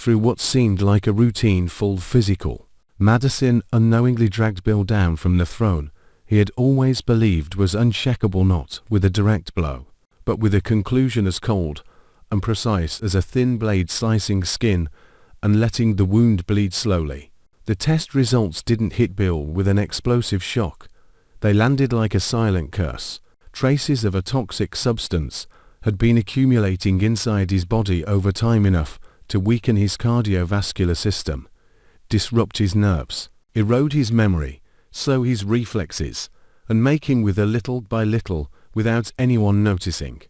through what seemed like a routine full physical. Madison unknowingly dragged Bill down from the throne he had always believed was uncheckable, not with a direct blow, but with a conclusion as cold and precise as a thin blade slicing skin and letting the wound bleed slowly. The test results didn't hit Bill with an explosive shock. They landed like a silent curse. Traces of a toxic substance had been accumulating inside his body over time, enough to weaken his cardiovascular system, disrupt his nerves, erode his memory, slow his reflexes, and make him wither little by little without anyone noticing.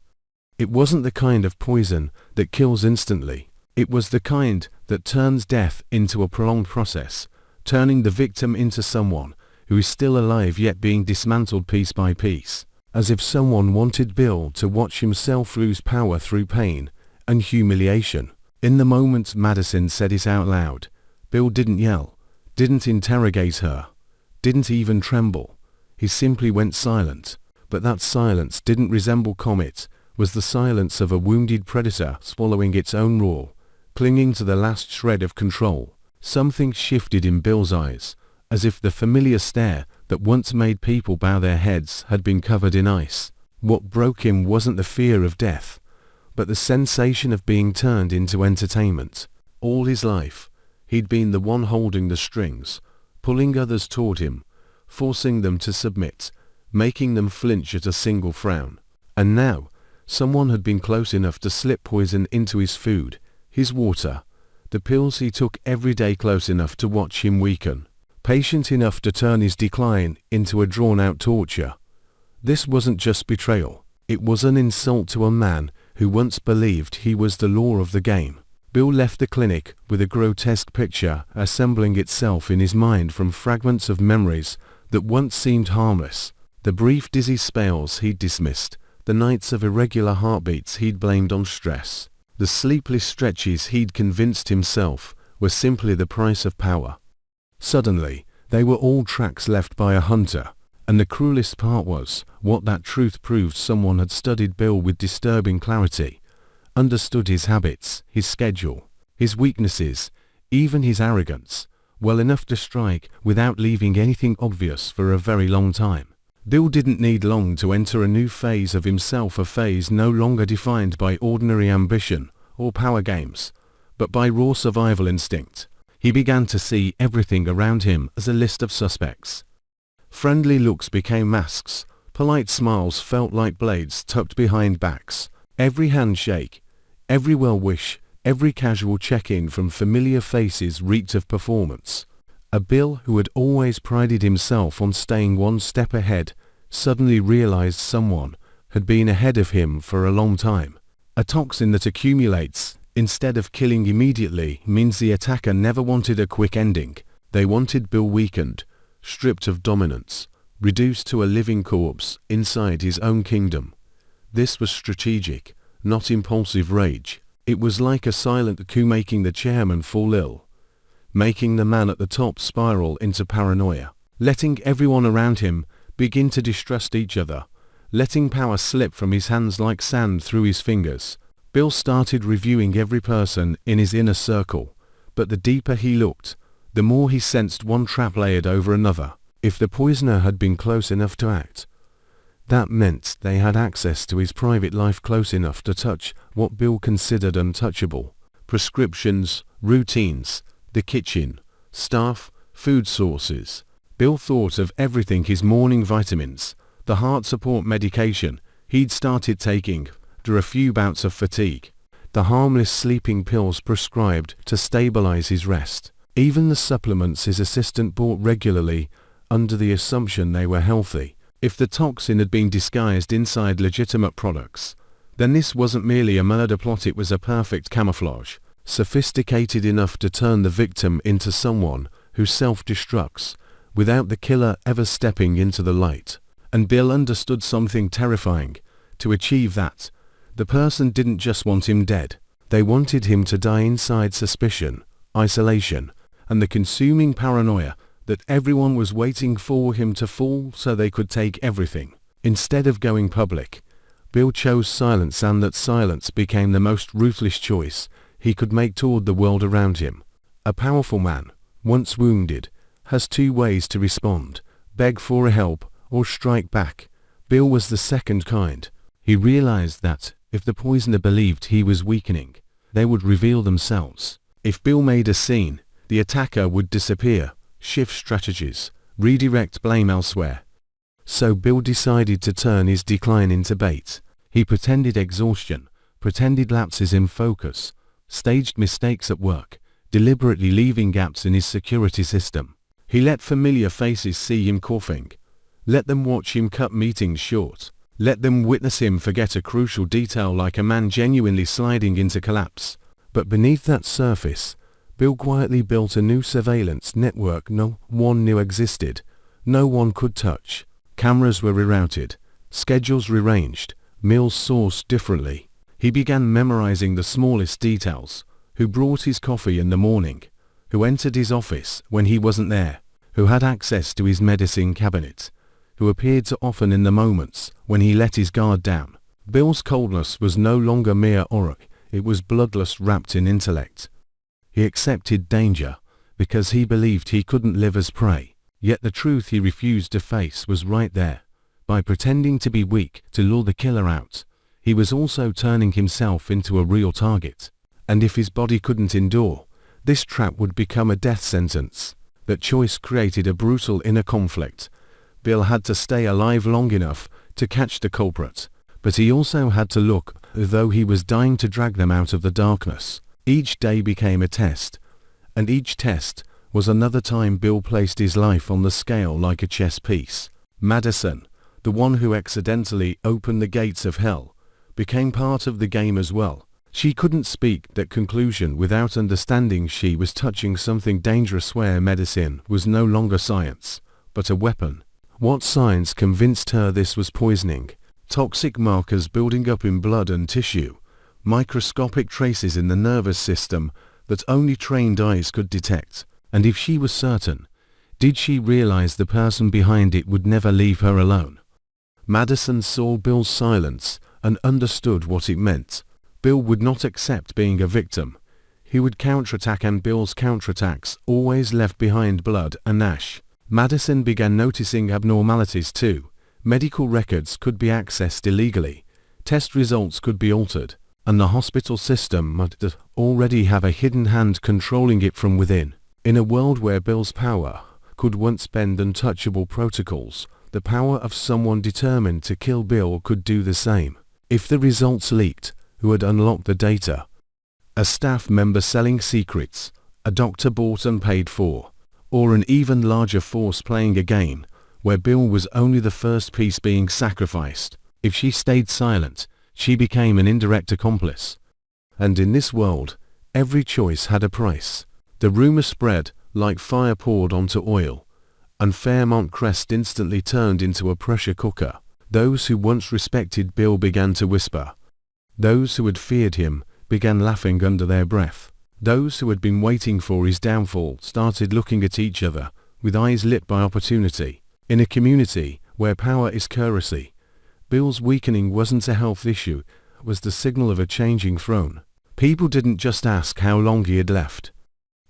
It wasn't the kind of poison that kills instantly. It was the kind that turns death into a prolonged process, turning the victim into someone who is still alive yet being dismantled piece by piece, as if someone wanted Bill to watch himself lose power through pain and humiliation. In the moment Madison said it out loud, Bill didn't yell, didn't interrogate her, didn't even tremble. He simply went silent, but that silence didn't resemble comet, was the silence of a wounded predator swallowing its own roar, clinging to the last shred of control. Something shifted in Bill's eyes, as if the familiar stare that once made people bow their heads had been covered in ice. What broke him wasn't the fear of death, but the sensation of being turned into entertainment. All his life, he'd been the one holding the strings, pulling others toward him, forcing them to submit, making them flinch at a single frown. And now, someone had been close enough to slip poison into his food, his water, the pills he took every day, close enough to watch him weaken, patient enough to turn his decline into a drawn-out torture. This wasn't just betrayal, it was an insult to a man who once believed he was the law of the game. Bill left the clinic with a grotesque picture assembling itself in his mind from fragments of memories that once seemed harmless, the brief dizzy spells he'd dismissed, the nights of irregular heartbeats he'd blamed on stress, the sleepless stretches he'd convinced himself were simply the price of power. Suddenly, they were all tracks left by a hunter, and the cruelest part was, what that truth proved, someone had studied Bill with disturbing clarity, understood his habits, his schedule, his weaknesses, even his arrogance, well enough to strike without leaving anything obvious for a very long time. Bill didn't need long to enter a new phase of himself, a phase no longer defined by ordinary ambition or power games, but by raw survival instinct. He began to see everything around him as a list of suspects. Friendly looks became masks, polite smiles felt like blades tucked behind backs. Every handshake, every well-wish, every casual check-in from familiar faces reeked of performance. A Bill who had always prided himself on staying one step ahead suddenly realized someone had been ahead of him for a long time. A toxin that accumulates, instead of killing immediately, means the attacker never wanted a quick ending. They wanted Bill weakened, stripped of dominance, reduced to a living corpse inside his own kingdom. This was strategic, not impulsive rage. It was like a silent coup, making the chairman fall ill, making the man at the top spiral into paranoia, letting everyone around him begin to distrust each other, letting power slip from his hands like sand through his fingers. Bill started reviewing every person in his inner circle, but the deeper he looked, the more he sensed one trap layered over another. If the poisoner had been close enough to act, that meant they had access to his private life, close enough to touch what Bill considered untouchable. Prescriptions, routines, the kitchen, staff, food sources. Bill thought of everything: his morning vitamins, the heart support medication he'd started taking after a few bouts of fatigue, the harmless sleeping pills prescribed to stabilize his rest, even the supplements his assistant bought regularly under the assumption they were healthy. If the toxin had been disguised inside legitimate products, then this wasn't merely a murder plot, it was a perfect camouflage, sophisticated enough to turn the victim into someone who self-destructs without the killer ever stepping into the light. And Bill understood something terrifying. To achieve that, the person didn't just want him dead. They wanted him to die inside suspicion, isolation, and the consuming paranoia that everyone was waiting for him to fall so they could take everything. Instead of going public, Bill chose silence, and that silence became the most ruthless choice he could make toward the world around him. A powerful man, once wounded, has two ways to respond: beg for help or strike back. Bill was the second kind. He realized that, if the poisoner believed he was weakening, they would reveal themselves. If Bill made a scene, the attacker would disappear, shift strategies, redirect blame elsewhere. So Bill decided to turn his decline into bait. He pretended exhaustion, pretended lapses in focus, staged mistakes at work, deliberately leaving gaps in his security system. He let familiar faces see him coughing. Let them watch him cut meetings short. Let them witness him forget a crucial detail, like a man genuinely sliding into collapse. But beneath that surface, Bill quietly built a new surveillance network no one knew existed. No one could touch. Cameras were rerouted, schedules rearranged, meals sourced differently. He began memorizing the smallest details: who brought his coffee in the morning, who entered his office when he wasn't there, who had access to his medicine cabinet, who appeared so often in the moments when he let his guard down. Bill's coldness was no longer mere aura, it was bloodlust wrapped in intellect. He accepted danger because he believed he couldn't live as prey, yet the truth he refused to face was right there. By pretending to be weak to lure the killer out, he was also turning himself into a real target. And if his body couldn't endure, this trap would become a death sentence. That choice created a brutal inner conflict. Bill had to stay alive long enough to catch the culprit, but he also had to look as though he was dying to drag them out of the darkness. Each day became a test, and each test was another time Bill placed his life on the scale like a chess piece. Madison, the one who accidentally opened the gates of hell, became part of the game as well. She couldn't speak that conclusion without understanding she was touching something dangerous, where medicine was no longer science, but a weapon. What science convinced her this was poisoning? Toxic markers building up in blood and tissue, microscopic traces in the nervous system that only trained eyes could detect. And if she was certain, did she realize the person behind it would never leave her alone? Madison saw Bill's silence and understood what it meant. Bill would not accept being a victim. He would counterattack, and Bill's counterattacks always left behind blood and ash. Madison began noticing abnormalities too. Medical records could be accessed illegally, test results could be altered, and the hospital system might already have a hidden hand controlling it from within. In a world where Bill's power could once bend untouchable protocols, the power of someone determined to kill Bill could do the same. If the results leaked, who had unlocked the data? A staff member selling secrets, a doctor bought and paid for, or an even larger force playing a game where Bill was only the first piece being sacrificed? If she stayed silent, she became an indirect accomplice. And in this world, every choice had a price. The rumor spread like fire poured onto oil, and Fairmont Crest instantly turned into a pressure cooker. Those who once respected Bill began to whisper. Those who had feared him began laughing under their breath. Those who had been waiting for his downfall started looking at each other with eyes lit by opportunity. In a community where power is currency, Bill's weakening wasn't a health issue, it was the signal of a changing throne. People didn't just ask how long he had left.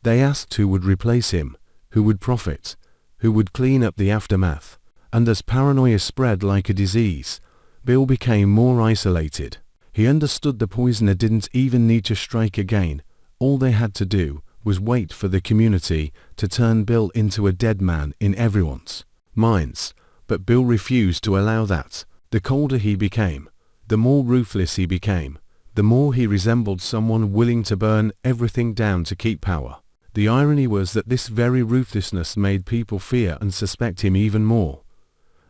They asked who would replace him, who would profit, who would clean up the aftermath. And as paranoia spread like a disease, Bill became more isolated. He understood the poisoner didn't even need to strike again. All they had to do was wait for the community to turn Bill into a dead man in everyone's minds. But Bill refused to allow that. The colder he became, the more ruthless he became, the more he resembled someone willing to burn everything down to keep power. The irony was that this very ruthlessness made people fear and suspect him even more.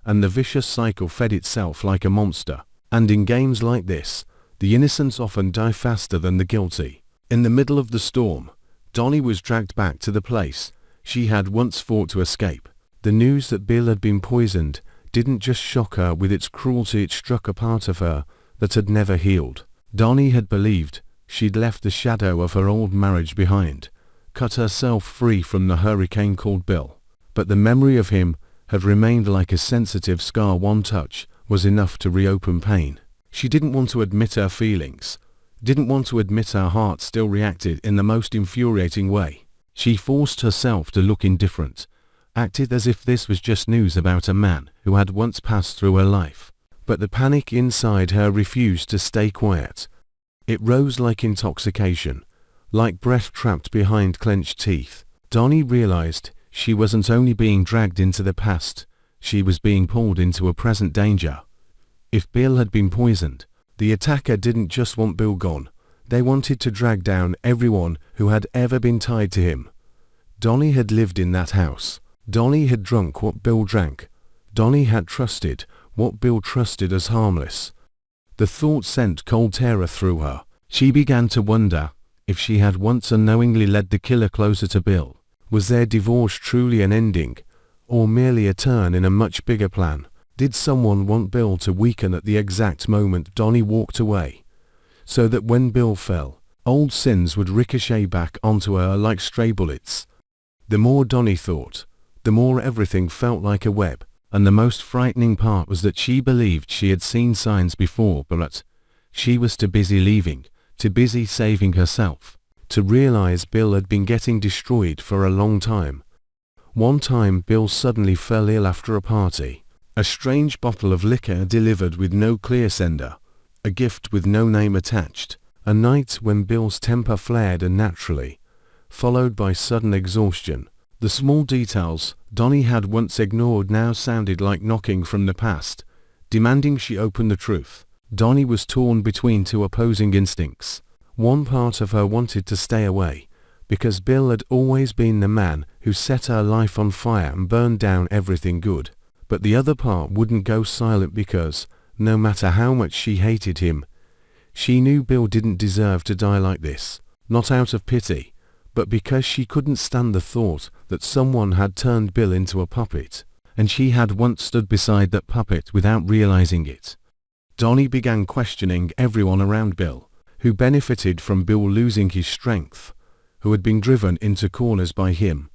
And the vicious cycle fed itself like a monster. And in games like this, the innocents often die faster than the guilty. In the middle of the storm, Dani was dragged back to the place she had once fought to escape. The news that Bill had been poisoned didn't just shock her with its cruelty, it struck a part of her that had never healed. Dani had believed she'd left the shadow of her old marriage behind, cut herself free from the hurricane called Bill. But the memory of him had remained like a sensitive scar. One touch was enough to reopen pain. She didn't want to admit her feelings. didn't want to admit her heart still reacted in the most infuriating way. She forced herself to look indifferent, acted as if this was just news about a man who had once passed through her life. But the panic inside her refused to stay quiet. It rose like intoxication, like breath trapped behind clenched teeth. Dani realized she wasn't only being dragged into the past, she was being pulled into a present danger. If Bill had been poisoned, the attacker didn't just want Bill gone, they wanted to drag down everyone who had ever been tied to him. Dani had lived in that house. Dani had drunk what Bill drank. Dani had trusted what Bill trusted as harmless. The thought sent cold terror through her. She began to wonder if she had once unknowingly led the killer closer to Bill. Was their divorce truly an ending, or merely a turn in a much bigger plan? Did someone want Bill to weaken at the exact moment Dani walked away, so that when Bill fell, old sins would ricochet back onto her like stray bullets? The more Dani thought, the more everything felt like a web, and the most frightening part was that she believed she had seen signs before, but she was too busy leaving, too busy saving herself, to realize Bill had been getting destroyed for a long time. One time Bill suddenly fell ill after a party. A strange bottle of liquor delivered with no clear sender, a gift with no name attached, a night when Bill's temper flared unnaturally, followed by sudden exhaustion. The small details Dani had once ignored now sounded like knocking from the past, demanding she open the truth. Dani was torn between two opposing instincts. One part of her wanted to stay away, because Bill had always been the man who set her life on fire and burned down everything good. But the other part wouldn't go silent because, no matter how much she hated him, she knew Bill didn't deserve to die like this. Not out of pity, but because she couldn't stand the thought that someone had turned Bill into a puppet, and she had once stood beside that puppet without realizing it. Dani began questioning everyone around Bill, who benefited from Bill losing his strength, who had been driven into corners by him,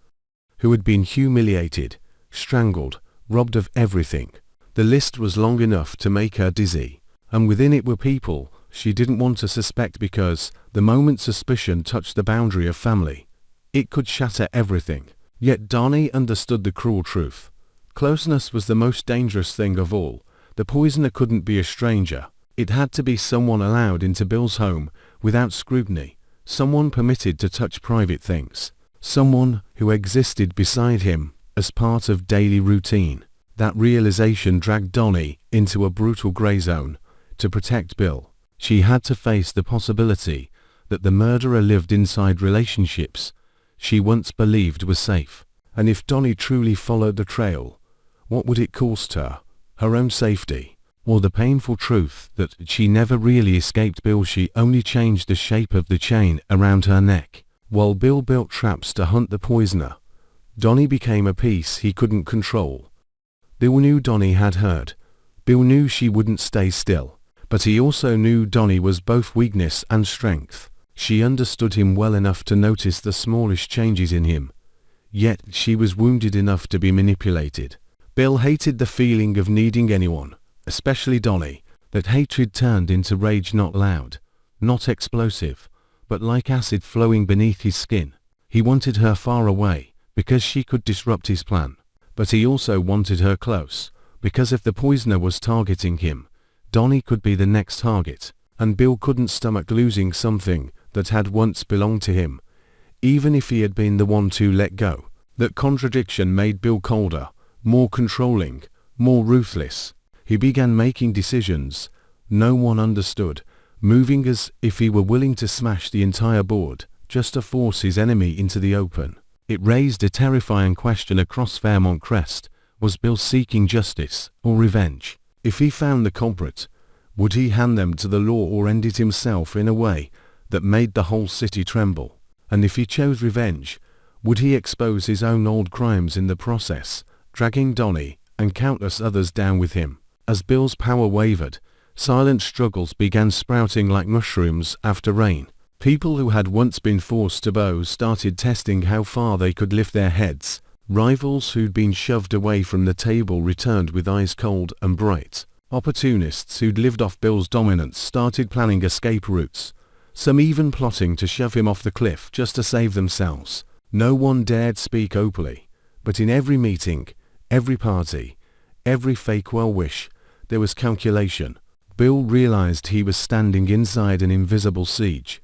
who had been humiliated, strangled, robbed of everything. The list was long enough to make her dizzy, and within it were people she didn't want to suspect because, the moment suspicion touched the boundary of family, it could shatter everything. Yet Dani understood the cruel truth. Closeness was the most dangerous thing of all. The poisoner couldn't be a stranger. It had to be someone allowed into Bill's home without scrutiny, someone permitted to touch private things, someone who existed beside him as part of daily routine. That realization dragged Dani into a brutal gray zone. To protect Bill, she had to face the possibility that the murderer lived inside relationships she once believed were safe. And if Dani truly followed the trail, what would it cost her? Her own safety, or the painful truth that she never really escaped Bill? She only changed the shape of the chain around her neck. While Bill built traps to hunt the poisoner, Dani became a piece he couldn't control. Bill knew Dani had hurt. Bill knew she wouldn't stay still. But he also knew Dani was both weakness and strength. She understood him well enough to notice the smallest changes in him. Yet she was wounded enough to be manipulated. Bill hated the feeling of needing anyone, especially Dani. That hatred turned into rage, not loud, not explosive, but like acid flowing beneath his skin. He wanted her far away, because she could disrupt his plan. But he also wanted her close, because if the poisoner was targeting him, Dani could be the next target, and Bill couldn't stomach losing something that had once belonged to him, even if he had been the one to let go. That contradiction made Bill colder, more controlling, more ruthless. He began making decisions no one understood, moving as if he were willing to smash the entire board, just to force his enemy into the open. It raised a terrifying question across Fairmont Crest. Was Bill seeking justice or revenge? If he found the culprit, would he hand them to the law or end it himself in a way that made the whole city tremble? And if he chose revenge, would he expose his own old crimes in the process, dragging Dani and countless others down with him? As Bill's power wavered, silent struggles began sprouting like mushrooms after rain. People who had once been forced to bow started testing how far they could lift their heads. Rivals who'd been shoved away from the table returned with eyes cold and bright. Opportunists who'd lived off Bill's dominance started planning escape routes. some even plotting to shove him off the cliff just to save themselves. No one dared speak openly, but in every meeting, every party, every fake well-wish, there was calculation. Bill realized he was standing inside an invisible siege,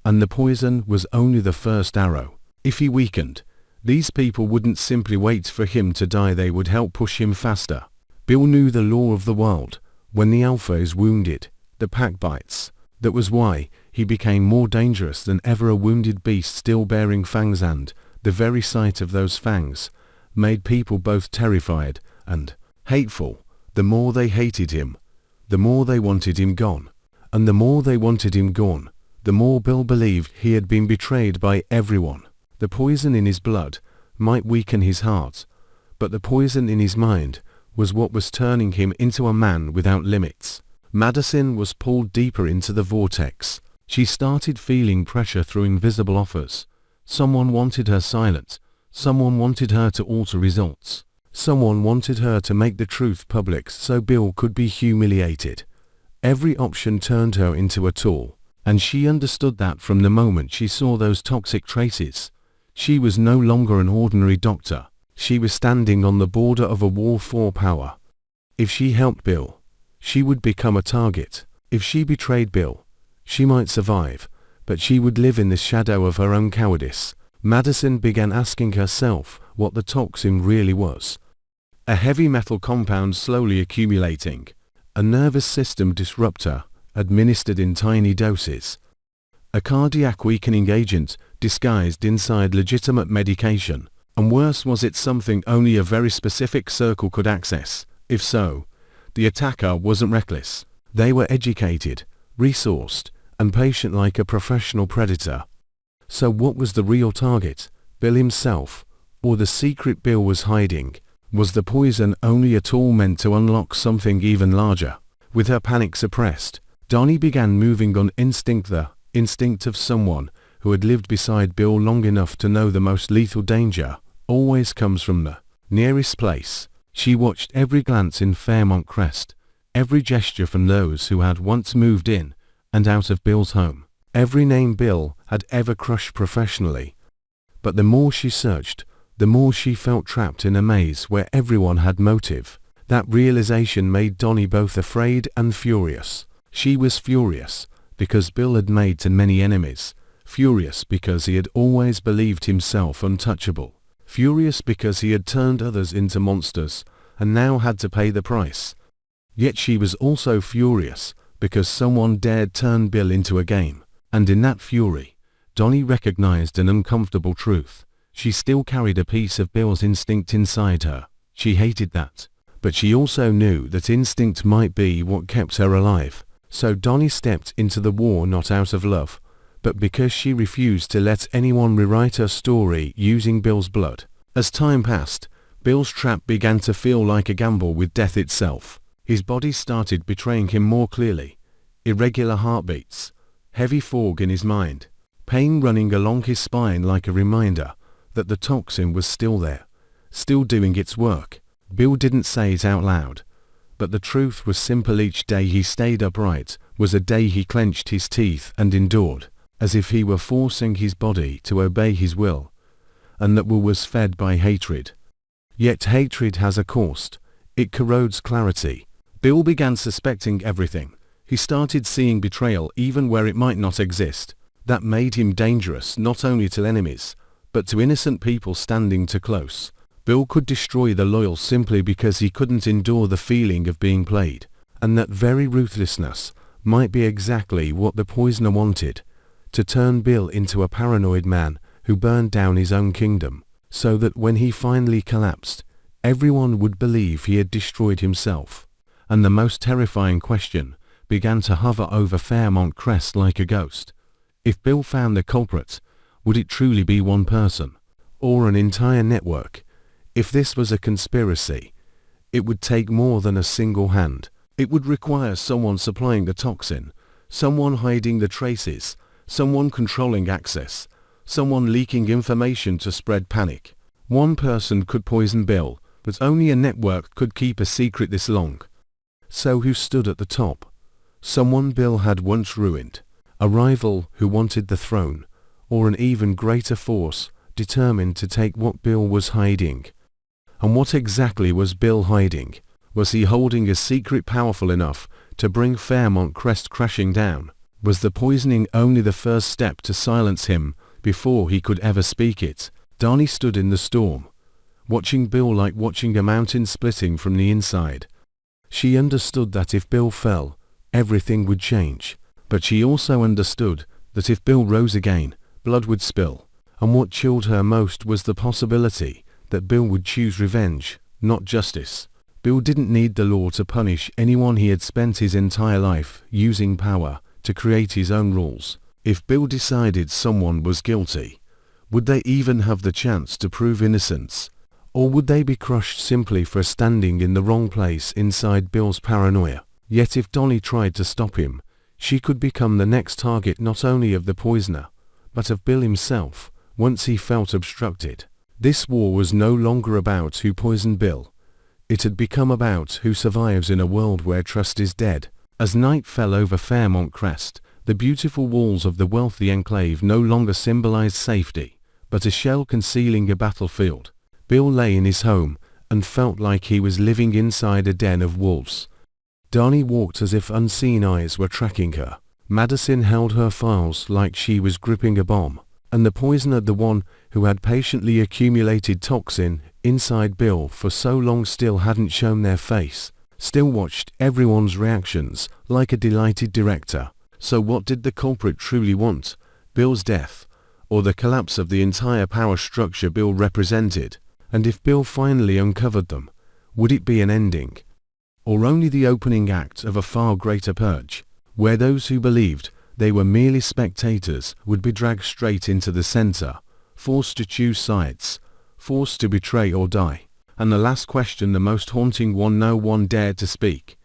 and the poison was only the first arrow. If he weakened, these people wouldn't simply wait for him to die, they would help push him faster. Bill knew the law of the world. When the alpha is wounded, the pack bites. That was why he became more dangerous than ever, a wounded beast still bearing fangs, and the very sight of those fangs made people both terrified and hateful. The more they hated him, the more they wanted him gone. And the more they wanted him gone, the more Bill believed he had been betrayed by everyone. The poison in his blood might weaken his heart, but the poison in his mind was what was turning him into a man without limits. Madison was pulled deeper into the vortex. She started feeling pressure through invisible offers. Someone wanted her silent. Someone wanted her to alter results. Someone wanted her to make the truth public so Bill could be humiliated. Every option turned her into a tool, and she understood that from the moment she saw those toxic traces. She was no longer an ordinary doctor. She was standing on the border of a war for power. If she helped Bill, she would become a target. If she betrayed Bill, she might survive, but she would live in the shadow of her own cowardice. Madison began asking herself what the toxin really was. A heavy metal compound slowly accumulating. A nervous system disruptor, administered in tiny doses. A cardiac weakening agent disguised inside legitimate medication. And worse, was it something only a very specific circle could access? If so, the attacker wasn't reckless. They were educated, resourced, and patient like a professional predator. So what was the real target? Bill himself, or the secret Bill was hiding? Was the poison only a tool meant to unlock something even larger? With her panic suppressed, Dani began moving on instinct, the instinct of someone who had lived beside Bill long enough to know the most lethal danger always comes from the nearest place. She watched every glance in Fairmont Crest, every gesture from those who had once moved in and out of Bill's home, every name Bill had ever crushed professionally. But the more she searched, the more she felt trapped in a maze where everyone had motive. That realization made Dani both afraid and furious. She was furious because Bill had made too many enemies. Furious because he had always believed himself untouchable. Furious because he had turned others into monsters and now had to pay the price. Yet she was also furious because someone dared turn Bill into a game. And in that fury, Dani recognized an uncomfortable truth. She still carried a piece of Bill's instinct inside her. She hated that. But she also knew that instinct might be what kept her alive. So Dani stepped into the war not out of love, but because she refused to let anyone rewrite her story using Bill's blood. As time passed, Bill's trap began to feel like a gamble with death itself. His body started betraying him more clearly. Irregular heartbeats, heavy fog in his mind, pain running along his spine like a reminder that the toxin was still there, still doing its work. Bill didn't say it out loud, but the truth was simple. Each day he stayed upright was a day he clenched his teeth and endured, as if he were forcing his body to obey his will, and that will was fed by hatred. Yet hatred has a cost. It corrodes clarity. Bill began suspecting everything. He started seeing betrayal even where it might not exist. That made him dangerous not only to enemies, but to innocent people standing too close. Bill could destroy the loyal simply because he couldn't endure the feeling of being played, and that very ruthlessness might be exactly what the poisoner wanted, to turn Bill into a paranoid man who burned down his own kingdom, so that when he finally collapsed, everyone would believe he had destroyed himself. And the most terrifying question began to hover over Fairmont Crest like a ghost. If Bill found the culprit, would it truly be one person, or an entire network? If this was a conspiracy, it would take more than a single hand. It would require someone supplying the toxin, someone hiding the traces, someone controlling access, someone leaking information to spread panic. One person could poison Bill, but only a network could keep a secret this long. So who stood at the top? Someone Bill had once ruined, a rival who wanted the throne, or an even greater force determined to take what Bill was hiding. And what exactly was Bill hiding? Was he holding a secret powerful enough to bring Fairmont Crest crashing down? Was the poisoning only the first step to silence him before he could ever speak it? Dani stood in the storm, watching Bill like watching a mountain splitting from the inside. She understood that if Bill fell, everything would change. But she also understood that if Bill rose again, blood would spill. And what chilled her most was the possibility that Bill would choose revenge, not justice. Bill didn't need the law to punish anyone. He had spent his entire life using power to create his own rules. If Bill decided someone was guilty, would they even have the chance to prove innocence? Or would they be crushed simply for standing in the wrong place inside Bill's paranoia? Yet if Dani tried to stop him, she could become the next target not only of the poisoner, but of Bill himself, once he felt obstructed. This war was no longer about who poisoned Bill. It had become about who survives in a world where trust is dead. As night fell over Fairmont Crest, the beautiful walls of the wealthy enclave no longer symbolized safety, but a shell concealing a battlefield. Bill lay in his home and felt like he was living inside a den of wolves. Dani walked as if unseen eyes were tracking her. Madison held her files like she was gripping a bomb, and the poisoner, the one who had patiently accumulated toxin inside Bill for so long, still hadn't shown their face, still watched everyone's reactions like a delighted director. So what did the culprit truly want? Bill's death, or the collapse of the entire power structure Bill represented? And if Bill finally uncovered them, would it be an ending, or only the opening act of a far greater purge, where those who believed they were merely spectators would be dragged straight into the center, forced to choose sides, forced to betray or die? And the last question, the most haunting one no one dared to speak.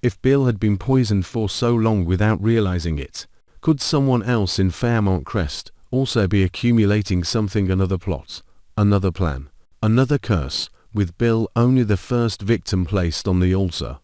If Bill had been poisoned for so long without realizing it, could someone else in Fairmont Crest also be accumulating something? Another plot, another plan, another curse, with Bill only the first victim placed on the altar?